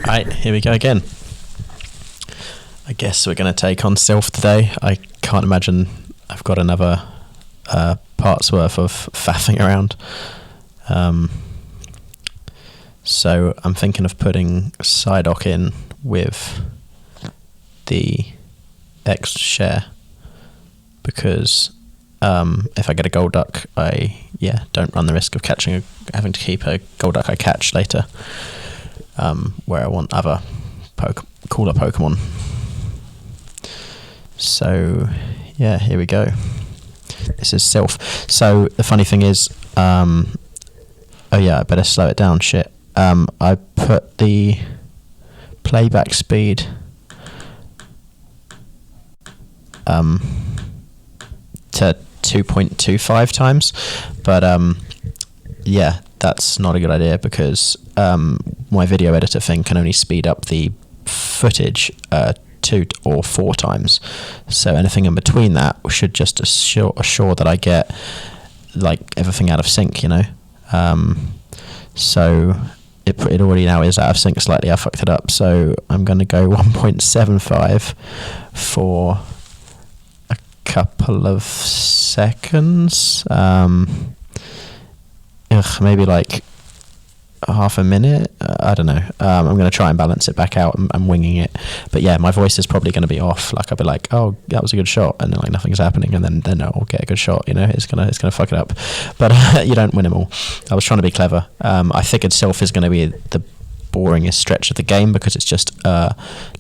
Right, here we go again. I guess we're going to take on Silph today. I can't imagine I've got another part's worth of faffing around. So I'm thinking of putting Psyduck in with the X share, because if I get a gold duck, I don't run the risk of having to keep a gold duck I catch later, where I want other cooler Pokemon. So yeah, here we go. This is Silph. So the funny thing is, I better slow it down. Shit. I put the playback speed to 2.25 times, but that's not a good idea, because my video editor thing can only speed up the footage 2 or 4 times. So anything in between that should just assure that I get like everything out of sync, you know. So it already now is out of sync slightly. I fucked it up, so I'm going to go 1.75 for a couple of seconds. Maybe like half a minute. I don't know. I'm going to try and balance it back out. I'm winging it, but yeah, my voice is probably going to be off. Like I'll be like, "Oh, that was a good shot," and then like nothing's happening, and then I'll get a good shot. You know, it's gonna fuck it up. But you don't win them all. I was trying to be clever. I figured Silph is going to be the boringest stretch of the game, because it's just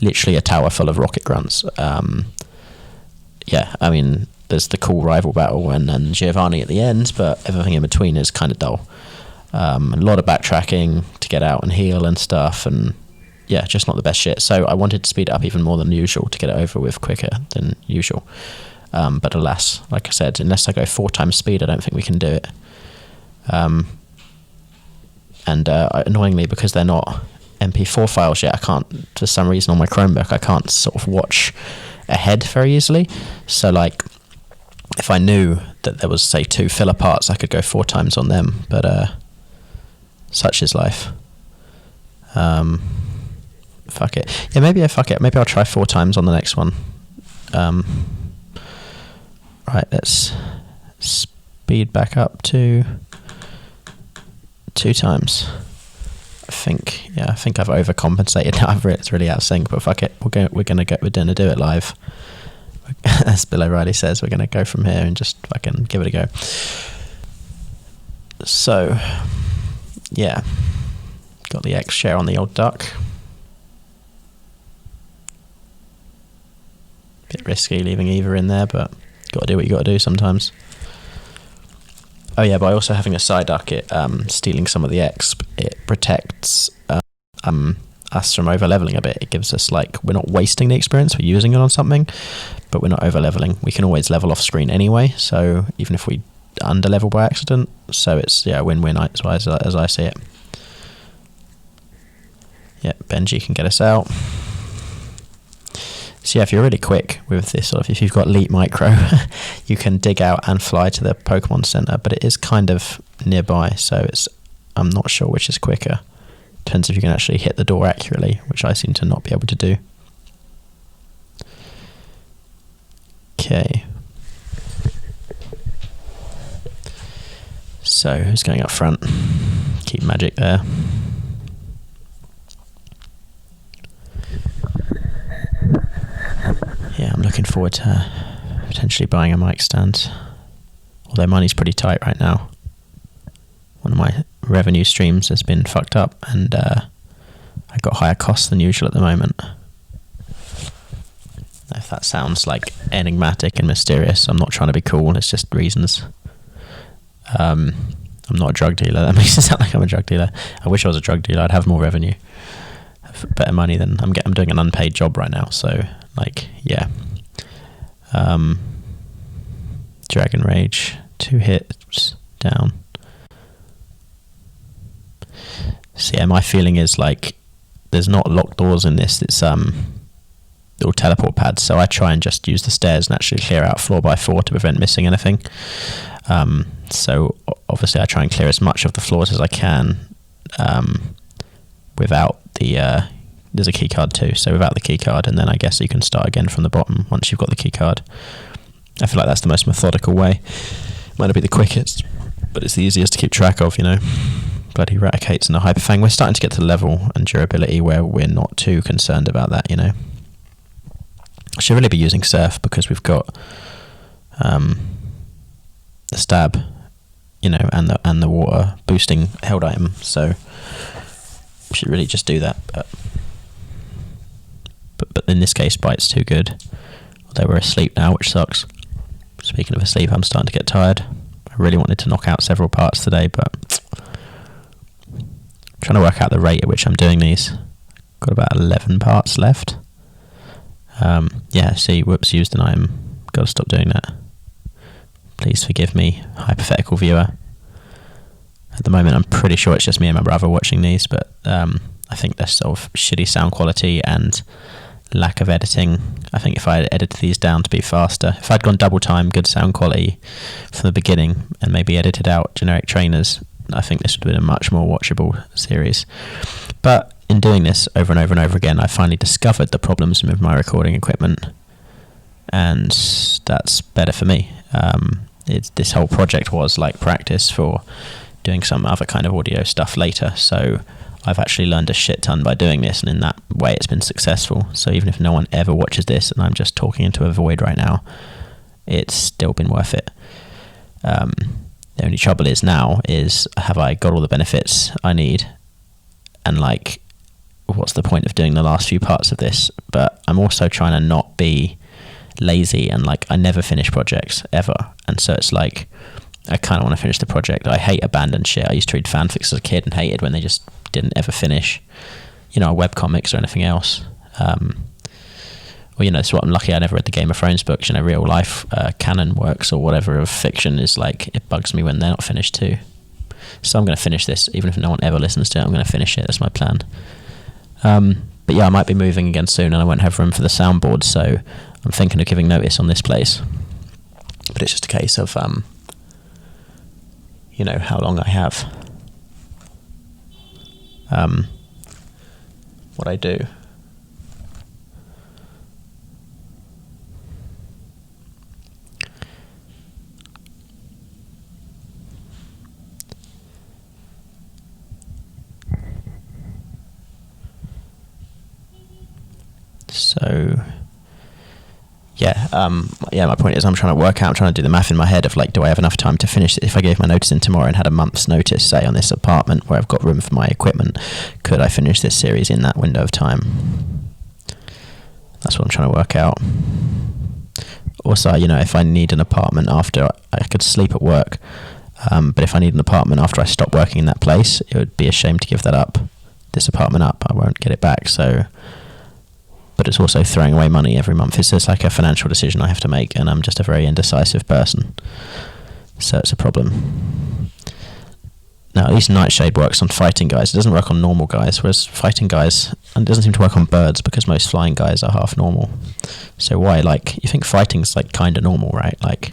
literally a tower full of rocket grunts. I mean, there's the cool rival battle and Giovanni at the end, but everything in between is kind of dull. A lot of backtracking to get out and heal and stuff, and yeah, just not the best shit. So I wanted to speed it up even more than usual to get it over with quicker than usual. But alas, like I said, unless I go 4 times speed, I don't think we can do it. Annoyingly, because they're not MP4 files yet, I can't, for some reason on my Chromebook, I can't sort of watch ahead very easily. So like, if I knew that there was, say, 2 filler parts, I could go 4 times on them, but such is life. Fuck it. Yeah, maybe I'll try 4 times on the next one. Right, let's speed back up to 2 times. I think I've overcompensated now. It's really out of sync, but fuck it. We're gonna do it live. As Bill O'Reilly says, we're gonna go from here and just fucking give it a go. So yeah, got the X share on the old duck. Bit risky leaving Eva in there, but got to do what you got to do sometimes. Oh yeah, by also having a Psyduck, it stealing some of the X, it protects us from over leveling a bit. It gives us, like, we're not wasting the experience, we're using it on something, but we're not over leveling. We can always level off screen anyway, so even if we under level by accident, so it's win-win as I see it. Yeah, Benji can get us out. So yeah, if you're really quick with this sort of, if you've got Leap Micro, you can dig out and fly to the Pokemon Center, but it is kind of nearby, so I'm not sure which is quicker. Depends if you can actually hit the door accurately, which I seem to not be able to do. Okay. So who's going up front? Keep Magic there. Yeah, I'm looking forward to potentially buying a mic stand, although money's pretty tight right now. One of my revenue streams has been fucked up, and I got higher costs than usual at the moment. If that sounds like enigmatic and mysterious, I'm not trying to be cool, it's just reasons. I'm not a drug dealer. That makes it sound like I'm a drug dealer. I wish I was a drug dealer. I'd have more revenue, have better money than I'm doing an unpaid job right now, so like, yeah. Dragon Rage, 2 hits down. So yeah, my feeling is like there's not locked doors in this. It's little teleport pads, so I try and just use the stairs and actually clear out floor by floor to prevent missing anything. So obviously I try and clear as much of the floors as I can without the there's a key card too. So without the key card, and then I guess you can start again from the bottom once you've got the key card. I feel like that's the most methodical way. Might not be the quickest, but it's the easiest to keep track of, you know. Bloody Raticates and the Hyperfang. We're starting to get to the level and durability where we're not too concerned about that, you know. I should really be using Silph because we've got the stab, you know, and the water boosting held item, so we should really just do that. But in this case, Bite's too good. Although we're asleep now, which sucks. Speaking of asleep, I'm starting to get tired. I really wanted to knock out several parts today, but I'm trying to work out the rate at which I'm doing these. Got about 11 parts left. Yeah, see, whoops, used an item. Got to stop doing that. Please forgive me, hypothetical viewer. At the moment, I'm pretty sure it's just me and my brother watching these, but I think there's sort of shitty sound quality and lack of editing. I think if I had edited these down to be faster, if I'd gone double time, good sound quality from the beginning, and maybe edited out generic trainers, I think this would have been a much more watchable series. But in doing this over and over and over again, I finally discovered the problems with my recording equipment, and that's better for me. This whole project was like practice for doing some other kind of audio stuff later, so I've actually learned a shit ton by doing this, and in that way it's been successful. So even if no one ever watches this and I'm just talking into a void right now, it's still been worth it. The only trouble is now is, have I got all the benefits I need? And like, what's the point of doing the last few parts of this? But I'm also trying to not be lazy, and like, I never finish projects ever, and so it's like, I kind of want to finish the project. I hate abandoned shit. I used to read fanfics as a kid and hated when they just didn't ever finish, you know, webcomics or anything else. Well, you know, so I'm lucky I never read the Game of Thrones books. You know, real life canon works or whatever of fiction is like, it bugs me when they're not finished too. So I'm going to finish this, even if no one ever listens to it. I'm going to finish it. That's my plan. But yeah, I might be moving again soon, and I won't have room for the soundboard, so I'm thinking of giving notice on this place. But it's just a case of you know, how long I have. What I do. So yeah, my point is I'm trying to do the math in my head of like, do I have enough time to finish it? If I gave my notice in tomorrow and had a month's notice, say, on this apartment where I've got room for my equipment, could I finish this series in that window of time? That's what I'm trying to work out. Also, you know, if I need an apartment after, I could sleep at work, but if I need an apartment after I stop working in that place, it would be a shame to give this apartment up. I won't get it back, so... But it's also throwing away money every month. It's just like a financial decision I have to make, and I'm just a very indecisive person. So it's a problem. Now, at least Nightshade works on fighting guys. It doesn't work on normal guys, whereas fighting guys... And it doesn't seem to work on birds, because most flying guys are half normal. So why, like... You think fighting's, like, kind of normal, right? Like...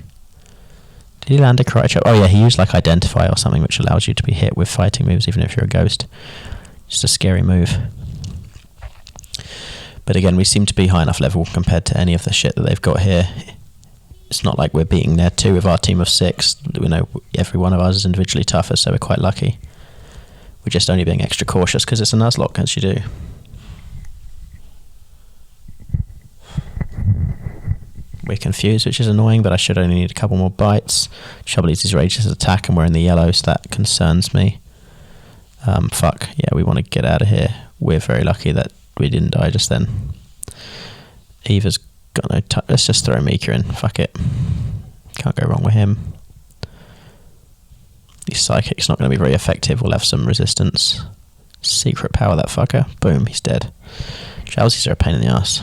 Did he land a karate chop? Oh yeah, he used, like, Identify or something, which allows you to be hit with fighting moves, even if you're a ghost. Just a scary move. But again, we seem to be high enough level compared to any of the shit that they've got here. It's not like we're beating their 2 with our team of 6. You know, every one of us is individually tougher, so we're quite lucky. We're just only being extra cautious because it's a Nuzlocke, as you do. We're confused, which is annoying, but I should only need a couple more bites. Trouble is, he's rages attack, and we're in the yellow, so that concerns me. Fuck, yeah, we want to get out of here. We're very lucky that we didn't die just then. Eva's got no touch. Let's just throw Mika in. Fuck it. Can't go wrong with him. He's psychic's not going to be very effective. We'll have some resistance. Secret power that fucker. Boom, he's dead. Drowsies are a pain in the ass.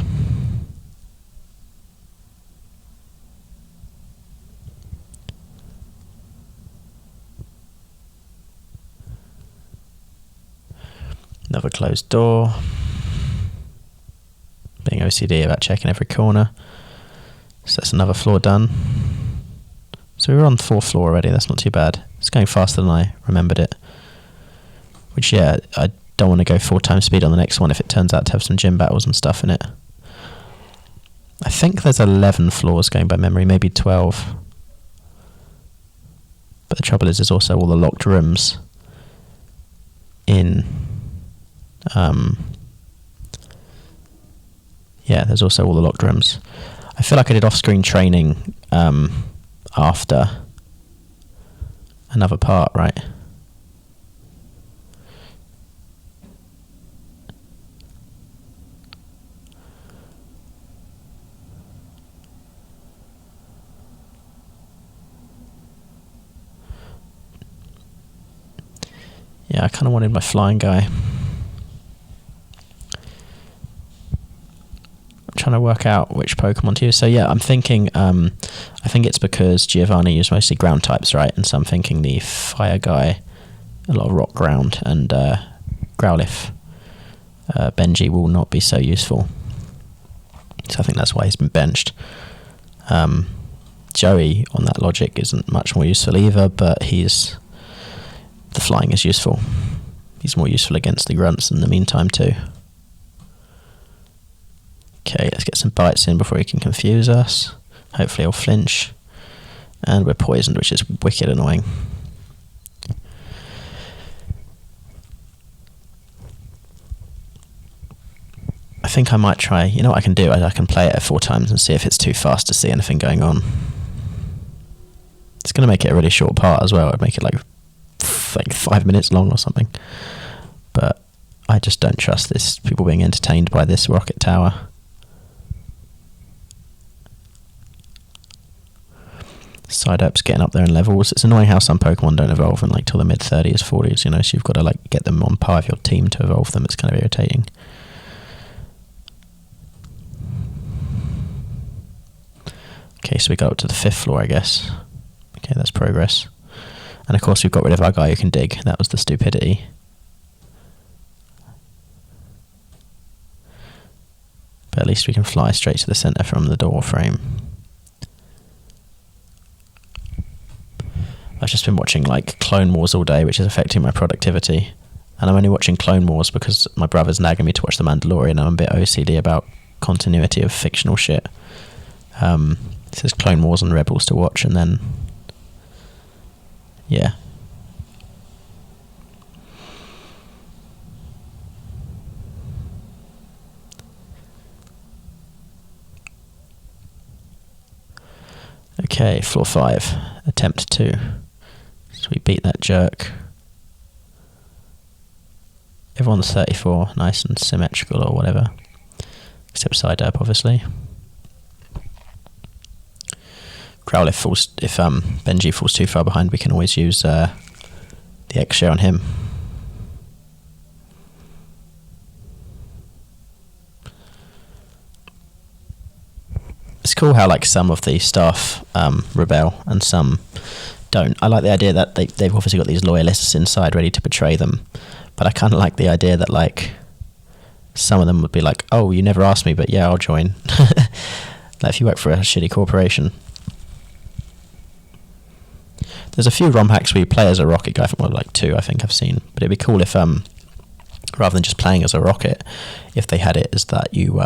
Another closed door. Being OCD about checking every corner. So that's another floor done. So we were on the 4th floor already. That's not too bad. It's going faster than I remembered it. Which, yeah, I don't want to go 4 times speed on the next one if it turns out to have some gym battles and stuff in it. I think there's 11 floors going by memory, maybe 12. But the trouble is, there's also all the locked rooms in... yeah, there's also all the locked rooms. I feel like I did off-screen training after another part, right? Yeah, I kind of wanted my flying guy. I'm trying to work out which Pokemon to use. So yeah, I'm thinking, I think it's because Giovanni used mostly ground types, right? And so I'm thinking the fire guy, a lot of rock ground, and Growlithe. Benji will not be so useful. So I think that's why he's been benched. Joey, on that logic, isn't much more useful either, but the flying is useful. He's more useful against the grunts in the meantime too. Okay, let's get some bites in before he can confuse us. Hopefully he'll flinch. And we're poisoned, which is wicked annoying. I think I might try... You know what I can do? I can play it 4 times and see if it's too fast to see anything going on. It's going to make it a really short part as well. I'd make it like 5 minutes long or something. But I just don't trust this. People being entertained by this rocket tower. Psyduck's getting up there in levels. It's annoying how some Pokemon don't evolve in like till the mid 30s, 40s, you know, so you've got to like get them on par with your team to evolve them. It's kind of irritating. Okay, so we got up to the 5th floor, I guess. Okay, that's progress. And of course we've got rid of our guy who can dig. That was the stupidity. But at least we can fly straight to the centre from the door frame. I've just been watching like Clone Wars all day, which is affecting my productivity. And I'm only watching Clone Wars because my brother's nagging me to watch The Mandalorian. I'm a bit OCD about continuity of fictional shit. It says Clone Wars and Rebels to watch, and then... yeah. Okay, floor 5. Attempt 2. So we beat that jerk. Everyone's 34, nice and symmetrical or whatever. Except Psyduck, obviously. Growlithe falls, if Benji falls too far behind, we can always use the X-Share on him. It's cool how like some of the staff rebel and some don't. I like the idea that they've obviously got these loyalists inside ready to betray them, but I kind of like the idea that like some of them would be like, oh, you never asked me, but yeah, I'll join. Like if you work for a shitty corporation. There's a few ROM hacks where you play as a rocket guy, well, like 2 I think I've seen, but it'd be cool if rather than just playing as a rocket, if they had it as that you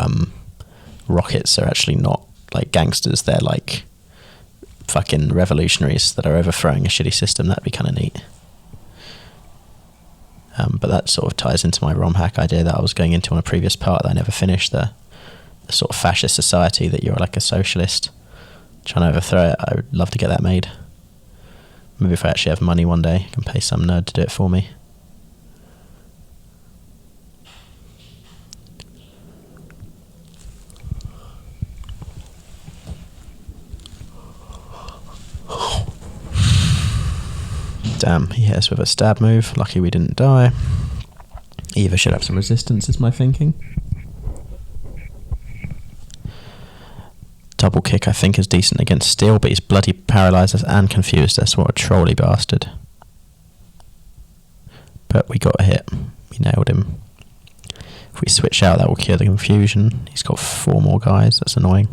rockets are actually not like gangsters, they're like fucking revolutionaries that are overthrowing a shitty system. That'd be kind of neat. But that sort of ties into my ROM hack idea that I was going into on a previous part that I never finished, the sort of fascist society that you're like a socialist trying to overthrow it. I would love to get that made. Maybe if I actually have money one day, I can pay some nerd to do it for me. Damn, he hit us with a stab move. Lucky we didn't die. Eva should have some resistance, is my thinking. Double kick, I think, is decent against steel, but he's bloody paralysed us and confused us. What a trolly bastard. But we got a hit. We nailed him. If we switch out, that will cure the confusion. He's got 4 more guys. That's annoying.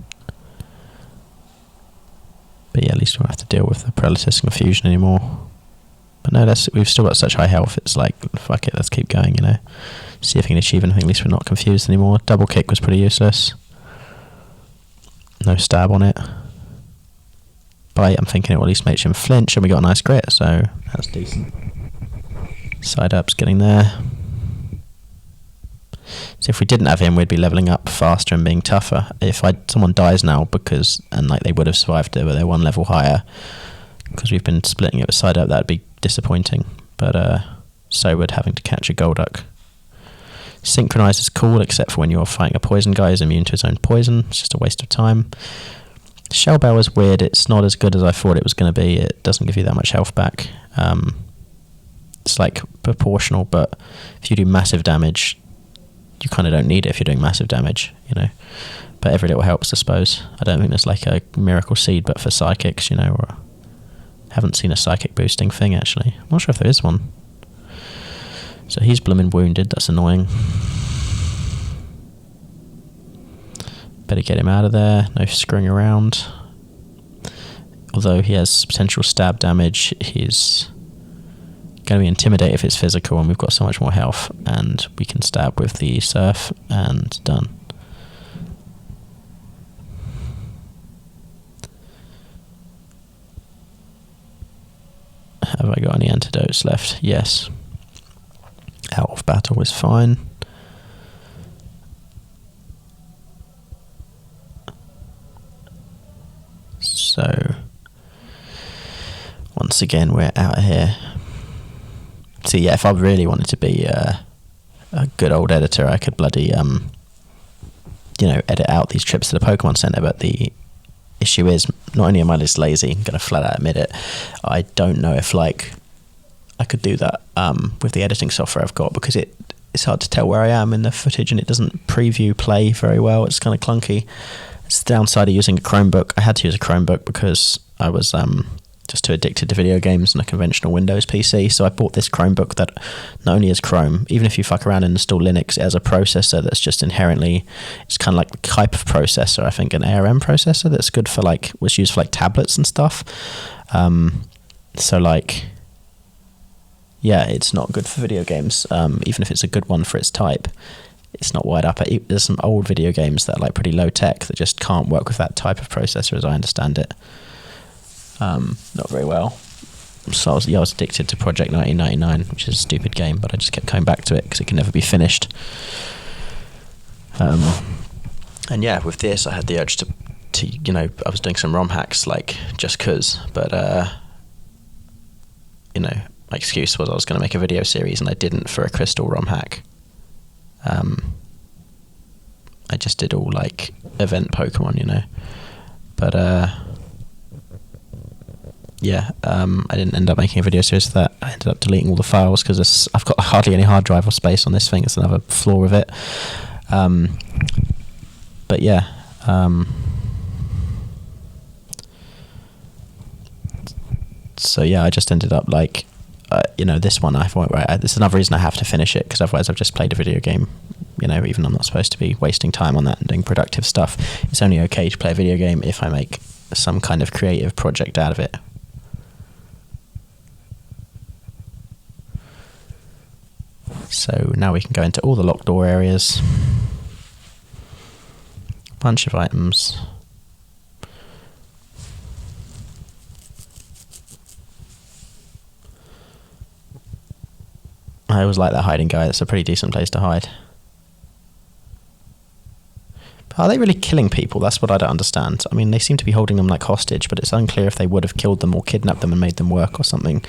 But yeah, at least we won't have to deal with the paralysis and confusion anymore. But no, we've still got such high health, it's like, fuck it, let's keep going, you know. See if we can achieve anything, at least we're not confused anymore. Double kick was pretty useless. No stab on it. Bite, I'm thinking it will at least make him flinch, and we got a nice grit, so that's decent. Side up's getting there. So if we didn't have him, we'd be leveling up faster and being tougher. If someone dies now and like they would have survived it, but they're one level higher, because we've been splitting it with side up, that'd be disappointing. But so would having to catch a Golduck. Synchronize is cool, except for when you're fighting a poison guy who's immune to his own poison. It's just a waste of time. Shell Bell is weird. It's not as good as I thought it was going to be. It doesn't give you that much health back. It's like proportional, but if you do massive damage, you kind of don't need it if you're doing massive damage, you know. But every little helps, I suppose. I don't think there's like a miracle seed, but for psychics, you know, or haven't seen a psychic boosting thing actually. I'm not sure if there is one. So he's blooming wounded, that's annoying. Better get him out of there, no screwing around. Although he has potential stab damage, he's going to be intimidated if it's physical, and we've got so much more health, and we can stab with the Silph, and done. Have I got any antidotes left? Yes. Out of battle is fine. So once again we're out of here. So yeah, if I really wanted to be a good old editor, I could bloody you know, edit out these trips to the Pokemon Center, but the issue is, not only am I just lazy, I'm gonna flat out admit it, I don't know if like I could do that with the editing software I've got, because it's hard to tell where I am in the footage, and it doesn't preview play very well. It's kind of clunky. It's the downside of using a Chromebook. I had to use a Chromebook because I was just too addicted to video games and a conventional Windows PC. So I bought this Chromebook that not only is Chrome, even if you fuck around and install Linux, it has a processor that's just inherently, it's kind of like the type of processor, I think, an ARM processor that's good for like, was used for like tablets and stuff. So like, yeah, it's not good for video games, even if it's a good one for its type. It's not wired up. There's some old video games that are like pretty low tech that just can't work with that type of processor, as I understand it. Not very well. So I was addicted to Project 1999, which is a stupid game, but I just kept coming back to it because it can never be finished. And yeah, with this, I had the urge to you know, I was doing some ROM hacks, like, just cause, but you know, my excuse was I was going to make a video series, and I didn't for a Crystal ROM hack. I just did all like event Pokemon, you know, but yeah, I didn't end up making a video series for that. I ended up deleting all the files because I've got hardly any hard drive or space on this thing. It's another flaw with it. But yeah, so yeah, I just ended up like, you know, this one I thought, right, this is another reason I have to finish it, because otherwise I've just played a video game, you know, even though I'm not supposed to be wasting time on that and doing productive stuff. It's only okay to play a video game if I make some kind of creative project out of it. So now we can go into all the locked door areas. Bunch of items. I always like that hiding guy. That's a pretty decent place to hide. But are they really killing people? That's what I don't understand. I mean, they seem to be holding them like hostage, but it's unclear if they would have killed them or kidnapped them and made them work or something.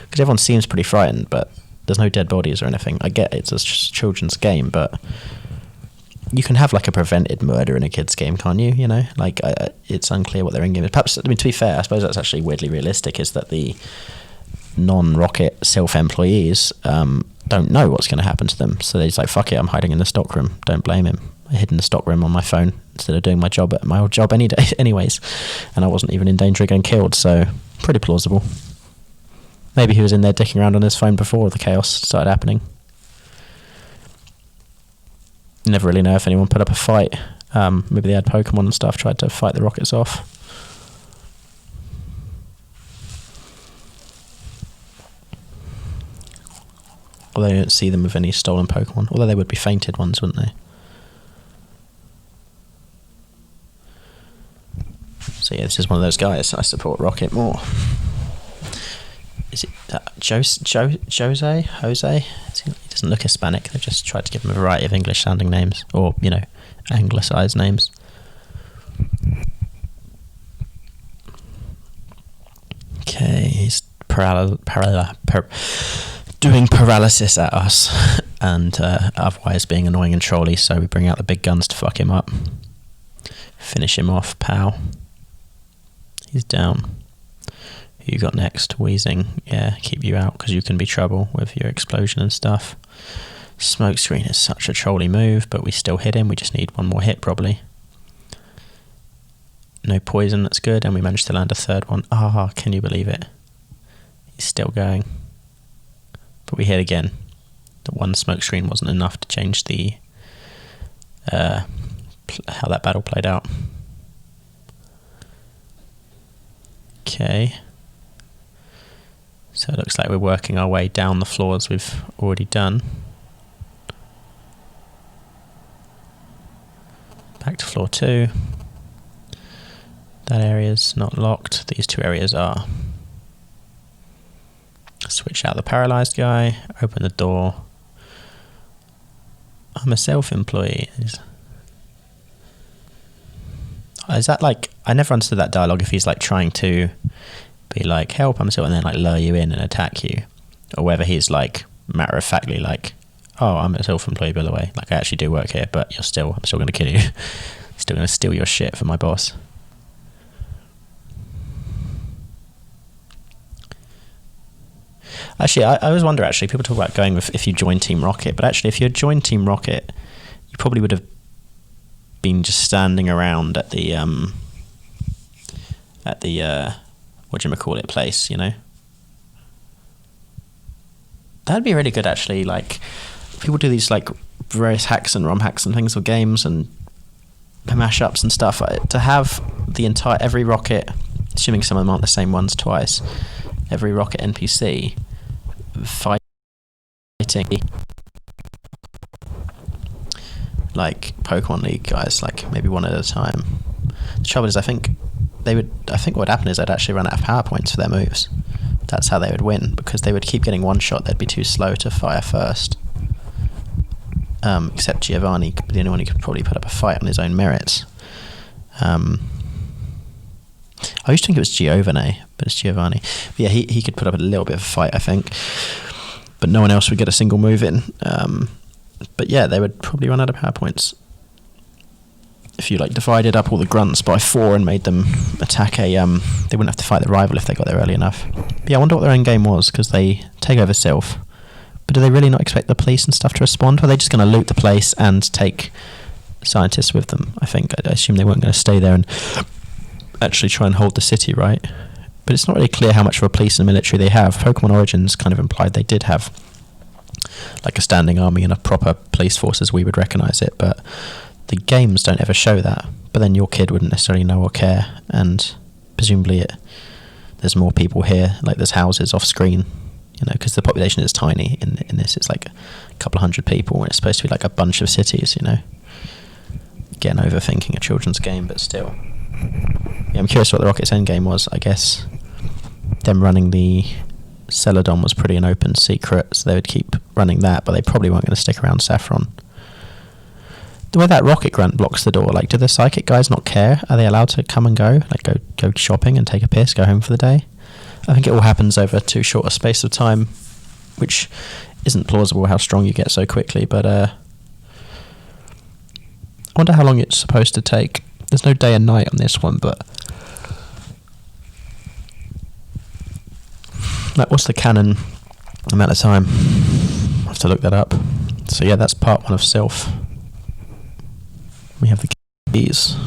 Because everyone seems pretty frightened, but there's no dead bodies or anything. I get it's a children's game, but you can have like a prevented murder in a kid's game, can't you? You know, like it's unclear what their in game is. Perhaps, I mean, to be fair, I suppose that's actually weirdly realistic, is that the non-Rocket Silph employees don't know what's going to happen to them. So they're just like, fuck it, I'm hiding in the stockroom. Don't blame him. I hid in the stockroom on my phone instead of doing my job at my old job any day anyways. And I wasn't even in danger of getting killed, so pretty plausible. Maybe he was in there dicking around on his phone before the chaos started happening. You never really know if anyone put up a fight. Maybe they had Pokemon and stuff, tried to fight the Rockets off. Although you don't see them with any stolen Pokemon. Although they would be fainted ones, wouldn't they? So yeah, this is one of those guys. I support Rocket more. Is it Jose? He doesn't look Hispanic. They've just tried to give him a variety of English-sounding names, or anglicised names. Okay, he's doing paralysis at us, and otherwise being annoying and trolly. So we bring out the big guns to fuck him up, finish him off, pal. He's down. Who you got next? Wheezing. Yeah, keep you out because you can be trouble with your explosion and stuff. Smoke screen is such a trolly move, but we still hit him. We just need one more hit probably. No poison, that's good, and we managed to land a third one. Ah, can you believe it? He's still going. But we hit again. The one smoke screen wasn't enough to change the how that battle played out. Okay. So it looks like we're working our way down the floors we've already done. Back to floor 2. That area's not locked. These two areas are. Switch out the paralyzed guy. Open the door. I'm a self-employee. Is that like... I never understood that dialogue if he's like trying to be like, help, I'm a self, and then like lure you in and attack you. Or whether he's like matter-of-factly like, oh, I'm a self-employee by the way. Like I actually do work here, but I'm still going to kill you. Still going to steal your shit for my boss. Actually, I always wonder, actually, people talk about going with if you join Team Rocket, but actually if you joined Team Rocket, you probably would have been just standing around at the whatchamacallit place, That'd be really good, actually. Like, people do these, like, various hacks and ROM hacks and things or games and mashups and stuff. To have every Rocket, assuming some of them aren't the same ones twice, every Rocket NPC fighting like Pokemon League guys, like maybe one at a time. The trouble is, I think what would happen is they'd actually run out of power points for their moves. That's how they would win, because they would keep getting one shot. They'd be too slow to fire first. Except Giovanni, the only one who could probably put up a fight on his own merits. I used to think it was Giovanni, but it's Giovanni. But yeah, he could put up a little bit of a fight, I think. But no one else would get a single move in. But yeah, they would probably run out of power points. If you like divided up all the grunts by 4 and made them attack they wouldn't have to fight the rival if they got there early enough. But yeah, I wonder what their end game was, because they take over Silph. But do they really not expect the police and stuff to respond? Or are they just going to loot the place and take scientists with them? I assume they weren't going to stay there and actually try and hold the city, right? But it's not really clear how much of a police and military they have. Pokemon Origins kind of implied they did have like a standing army and a proper police force as we would recognise it, but the games don't ever show that. But then your kid wouldn't necessarily know or care, and presumably there's more people here, like there's houses off screen, because the population is tiny in this. It's like a couple of hundred people, and it's supposed to be like a bunch of cities, Again, overthinking a children's game, but still. Yeah, I'm curious what the Rocket's end game was. I guess them running the Celadon was pretty an open secret, so they would keep running that, but they probably weren't going to stick around Saffron. The way that Rocket Grunt blocks the door, like, do the psychic guys not care? Are they allowed to come and go? Like, go shopping and take a piss, go home for the day? I think it all happens over too short a space of time, which isn't plausible how strong you get so quickly, but I wonder how long it's supposed to take. There's no day and night on this one, but like, what's the canon amount of time? I'll have to look that up. So yeah, that's part 1 of Silph. We have the keys.